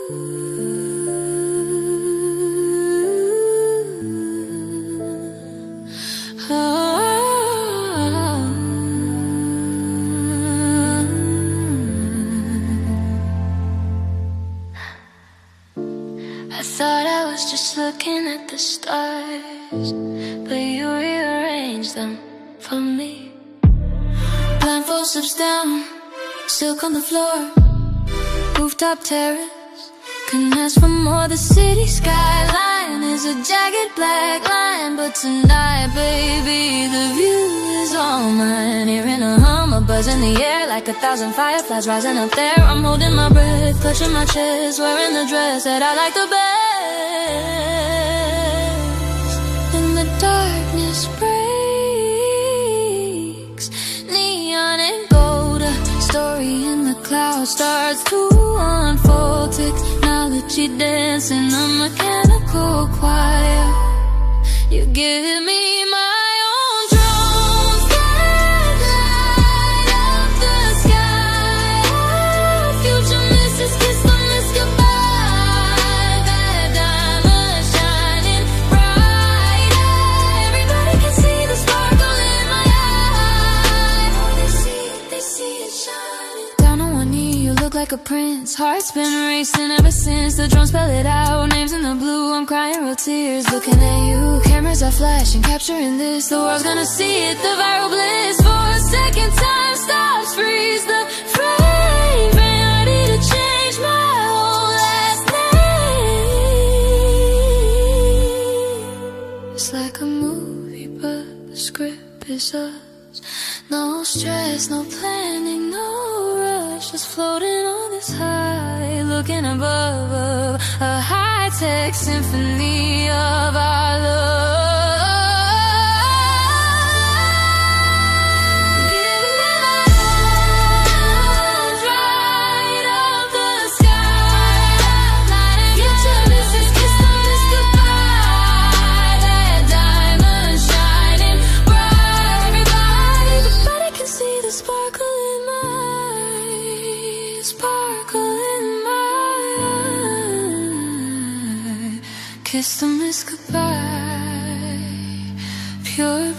I thought I was just looking at the stars, but you rearranged them for me. Blindfold slips down, silk on the floor, rooftop terrace. Couldn't ask for more, the city skyline is a jagged black line. But tonight, baby, the view is all mine. Hearing a hum, a buzz in the air, like 1,000 fireflies rising up there. I'm holding my breath, clutching my chest, wearing the dress that I like the best. And the darkness breaks, neon and gold, a story in the clouds starts to unfold. Technology dancing, a mechanical choir. You give me my own drones that light up the sky. Future misses, kiss them, miss goodbye. That diamond shining bright. Everybody can see the sparkle in my eye. Oh, they see it shining. Down on one knee, you look like a prince. Heart's been racing ever since the drums spell it out. Names in the blue, I'm crying real tears. Looking at you, cameras are flashing, capturing this. The world's gonna see it, the viral bliss. For a second, time stops, freeze the frame. Ready to change my whole last name. It's like a movie, but the script is us. No stress, no planning, no rush. Just floating on this high, looking above a high-tech symphony of our love. Give me my arms right up the sky. Future misses, kiss them, miss goodbye. That diamond shining bright. Everybody can see the sparkle in my eyes. Sparkle in my eye. Kiss them, miss goodbye. Pure